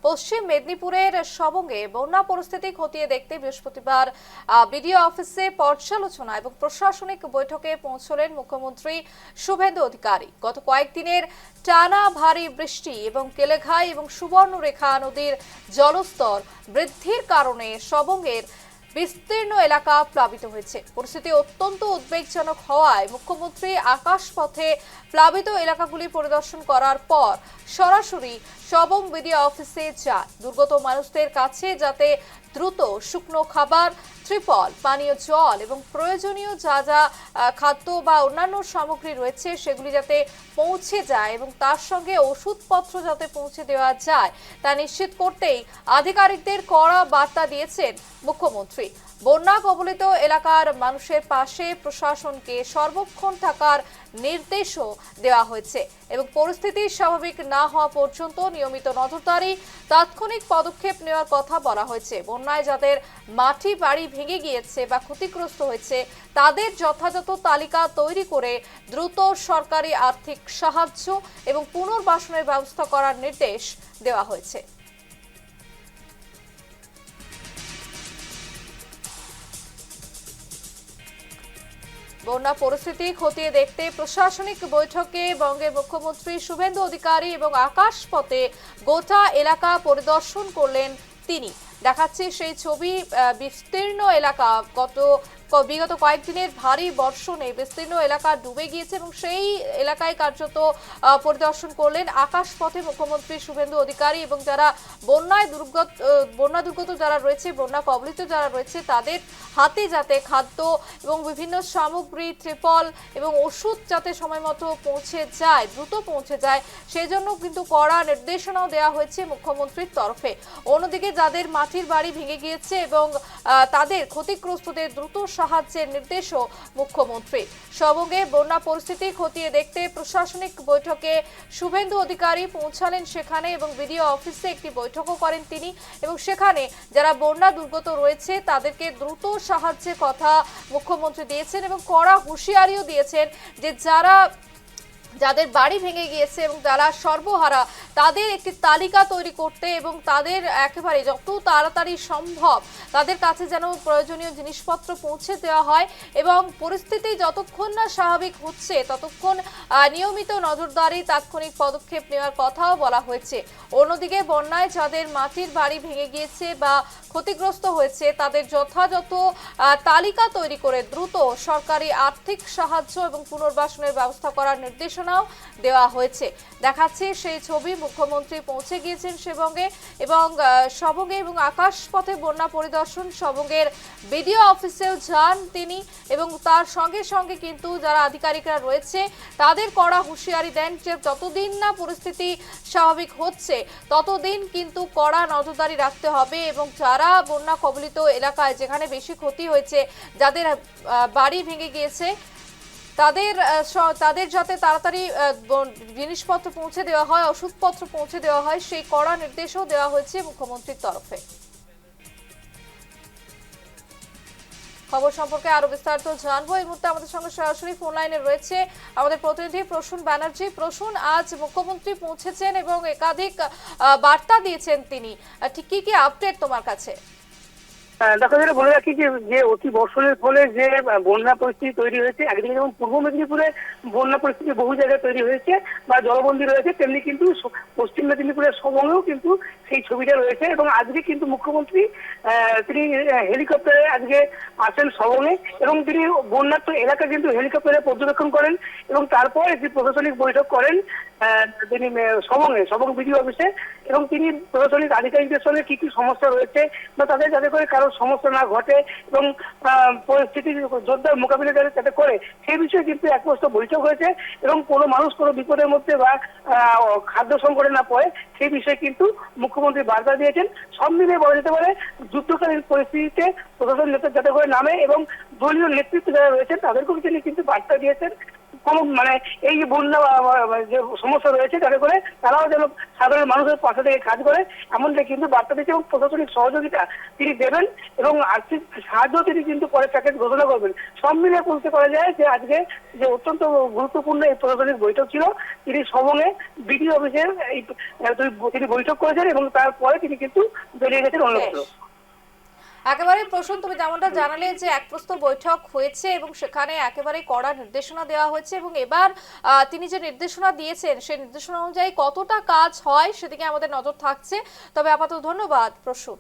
পশ্চিম মেদিনীপুরের সবঙ্গে বন্যা পরিস্থিতি খতিয়ে দেখতে বৃহস্পতিবার বিডিও অফিসে পর্যালোচনা এবং প্রশাসনিক বৈঠকে পৌঁছলেন মুখ্যমন্ত্রী শুভেন্দু অধিকারী। গত কয়েকদিনের টানা ভারী বৃষ্টি এবং কেলেঘাই এবং সুবর্ণরেখা নদীর জলস্তর বৃদ্ধির কারণে সবঙ্গের বিস্তীর্ণ এলাকা প্লাবিত হয়েছে। পরিস্থিতি অত্যন্ত উদ্বেগজনক হওয়ায় মুখ্যমন্ত্রী আকাশপথে প্লাবিত এলাকাগুলি পরিদর্শন করার পর সরাসরি সবং বিডিও অফিসে যান। দুর্গত মানুষদের কাছে যাতে দ্রুত শুকনো খাবার, ত্রিপল, পানীয় জল এবং প্রয়োজনীয় যা যা খাদ্য বা অন্যান্য সামগ্রী রয়েছে সেগুলি যাতে পৌঁছে যায় এবং তার সঙ্গে ওষুধপত্র যাতে পৌঁছে দেওয়া যায় তা নিশ্চিত করতেই আধিকারিকদের কড়া বার্তা দিয়েছেন মুখ্যমন্ত্রী। বন্যা কবলিত এলাকার মানুষের পাশে প্রশাসনকে সর্বক্ষণ থাকার নির্দেশও দেওয়া হয়েছে এবং পরিস্থিতি স্বাভাবিক না হওয়া পর্যন্ত নিয়মিত নজরদারি, তাৎক্ষণিক পদক্ষেপ নেওয়ার কথা বলা হয়েছে। বন্যায় যাদের মাটি বাড়ি ভেঙে গিয়েছে বা ক্ষতিগ্রস্ত হয়েছে তাদের যথাযথ তালিকা তৈরি করে দ্রুত সরকারি আর্থিক সাহায্য এবং পুনর্বাসনের ব্যবস্থা করার নির্দেশ দেওয়া হয়েছে। বন্যা পরিস্থিতি খতিয়ে দেখতে প্রশাসনিক বৈঠকে বঙ্গের মুখ্যমন্ত্রী শুভেন্দু অধিকারী এবং আকাশপথে গোটা এলাকা পরিদর্শন করলেন তিনি। দেখাচ্ছে সেই ছবি। বিস্তীর্ণ এলাকা বিগত কয়েকদিনের ভারী বর্ষণে বিস্তীর্ণ এলাকা ডুবে গিয়েছে এবং সেই এলাকায় কার্যত পরিদর্শন করলেন আকাশপথে মুখ্যমন্ত্রী শুভেন্দু অধিকারী এবং যারা বন্যা দুর্গত যারা রয়েছে, বন্যা কবলিত যারা রয়েছে তাদের হাতে যাতে খাদ্য এবং বিভিন্ন সামগ্রী, ত্রিপল এবং ওষুধ যাতে সময় মতো পৌঁছে যায়, দ্রুত পৌঁছে যায়, সেই জন্য কিন্তু কড়া নির্দেশনাও দেওয়া হয়েছে মুখ্যমন্ত্রীর তরফে। অন্যদিকে যাদের মাটির বাড়ি ভেঙে গিয়েছে এবং তাদের ক্ষতিগ্রস্তদের দ্রুত সাহায্যের নির্দেশও মুখ্যমন্ত্রী। সবঙ্গে বন্যা পরিস্থিতি খতিয়ে দেখতে প্রশাসনিক বৈঠকে শুভেন্দু অধিকারী পৌঁছালেন সেখানে এবং বিডিও অফিসে একটি বৈঠকও করেন তিনি এবং সেখানে যারা বন্যা দুর্গত রয়েছে তাদেরকে দ্রুত সাহায্যের কথা মুখ্যমন্ত্রী দিয়েছেন এবং কড়া হুঁশিয়ারিও দিয়েছেন যে যাদের বাড়ি ভেঙে গিয়েছে এবং যারা সর্বহারা তাদের একটি তালিকা তৈরি করতে এবং তাদের একেবারে যত তাড়াতাড়ি সম্ভব তাদের কাছে যেন প্রয়োজনীয় জিনিসপত্র পৌঁছে দেওয়া হয় এবং পরিস্থিতি যতক্ষণ না স্বাভাবিক হচ্ছে ততক্ষণ নিয়মিত নজরদারি, তাৎক্ষণিক পদক্ষেপ নেওয়ার কথাও বলা হয়েছে। অন্যদিকে বন্যায় যাদের মাটির বাড়ি ভেঙে গিয়েছে বা ক্ষতিগ্রস্ত হয়েছে তাদের যথাযথ তালিকা তৈরি করে দ্রুত সরকারি আর্থিক সাহায্য এবং পুনর্বাসনের ব্যবস্থা করার নির্দেশনাও দেওয়া হয়েছে। দেখাচ্ছে সেই ছবি। মুখ্যমন্ত্রী পৌঁছে গিয়েছেন সবঙ্গে এবং আকাশপথে বন্যা পরিদর্শন। সবঙ্গের বিডিও অফিসেও যান তিনি এবং তার সঙ্গে সঙ্গে কিন্তু যারা আধিকারিকরা রয়েছে তাদের কড়া হুঁশিয়ারি দেন যে যতদিন না পরিস্থিতি স্বাভাবিক হচ্ছে ততদিন কিন্তু কড়া নজরদারি রাখতে হবে এবং যারা বন্যা কবলিত এলাকায় যেখানে বেশি ক্ষতি হয়েছে, যাদের বাড়ি ভেঙে গিয়েছে তাদের যাতে তাড়াতাড়ি জিনিসপত্র পৌঁছে দেওয়া হয়, ওষুধপত্র পৌঁছে দেওয়া হয়, সেই কড়া নির্দেশও দেওয়া হয়েছে মুখ্যমন্ত্রীর তরফে। খবর সম্পর্কে আরো বিস্তারিত জানবো। এই মুহূর্তে আমাদের সঙ্গে সরাসরি ফোন লাইনে রয়েছে আমাদের প্রতিনিধি প্রসূন ব্যানার্জি। প্রসূন, আজ মুখ্যমন্ত্রী পৌঁছেছেন এবং একাধিক বার্তা দিয়েছেন তিনি, ঠিক কি আপডেট তোমার কাছে? দেখো, যেটা বলে রাখি যে অতি বর্ষণের ফলে যে বন্যা পরিস্থিতি তৈরি হয়েছে, একদিকে যেমন পূর্ব মেদিনীপুরে বন্যা পরিস্থিতি বহু জায়গায় তৈরি হয়েছে বা জলবন্দী রয়েছে, তেমনি কিন্তু পশ্চিম মেদিনীপুরের সবঙ্গেও কিন্তু সেই ছবিটা রয়েছে এবং আজকে কিন্তু মুখ্যমন্ত্রী তিনি হেলিকপ্টারে আজকে আসেন সবঙ্গে এবং তিনি বন্যার্ত এলাকা কিন্তু হেলিকপ্টারে পর্যবেক্ষণ করেন এবং তারপর একটি প্রশাসনিক বৈঠক করেন তিনি সবং বিডিও অফিসে এবং তিনি প্রশাসনিক আধিকারিকদের সঙ্গে কি কি সমস্যা রয়েছে বা তাদের যাতে করে কারো সমস্যা না ঘটে এবং পরিস্থিতি জোরদার মোকাবিলা যাতে করে সেই বিষয়ে কিন্তু একমস্ত বৈঠক হয়েছে এবং কোনো মানুষ কোনো বিপদের মধ্যে বা খাদ্য সংকটে না পড়ে সেই বিষয়ে কিন্তু মুখ্যমন্ত্রী বার্তা দিয়েছেন। সব মিলিয়ে বলা যেতে পারে যুদ্ধকালীন পরিস্থিতিতে প্রশাসন যাতে করে নামে এবং দলীয় নেতৃত্ব যারা রয়েছেন তাদেরকেও তিনি কিন্তু বার্তা দিয়েছেন মানে এই যে বন্যা যে সমস্যা রয়েছে তাতে করে তারাও যেন সাধারণ মানুষের পাশে থেকে কাজ করে এমনটা কিন্তু বার্তা দিচ্ছে এবং প্রশাসনিক সহযোগিতা তিনি দেবেন এবং আর্থিক সাহায্য তিনি কিন্তু পরে প্যাকেজ ঘোষণা করবেন। সব মিলিয়ে বলতে পারা যায় যে আজকে যে অত্যন্ত গুরুত্বপূর্ণ এই প্রশাসনিক বৈঠক ছিল, তিনি সবঙ্গে বিডিও অফিসের তিনি বৈঠক করেছেন এবং তারপরে তিনি কিন্তু বেরিয়ে গেছেন অন্যত্র। একেবারে প্রশ্ন, তুমি যেমনটা জানালে যে এক প্রস্তুত বৈঠক হয়েছে এবং সেখানে একেবারে কড়া নির্দেশনা দেওয়া হয়েছে এবং এবার তিনি যে নির্দেশনা দিয়েছেন সেই নির্দেশনা অনুযায়ী কতটা কাজ হয় সেদিকে আমাদের নজর থাকছে। তবে আপাতত ধন্যবাদ প্রসূন।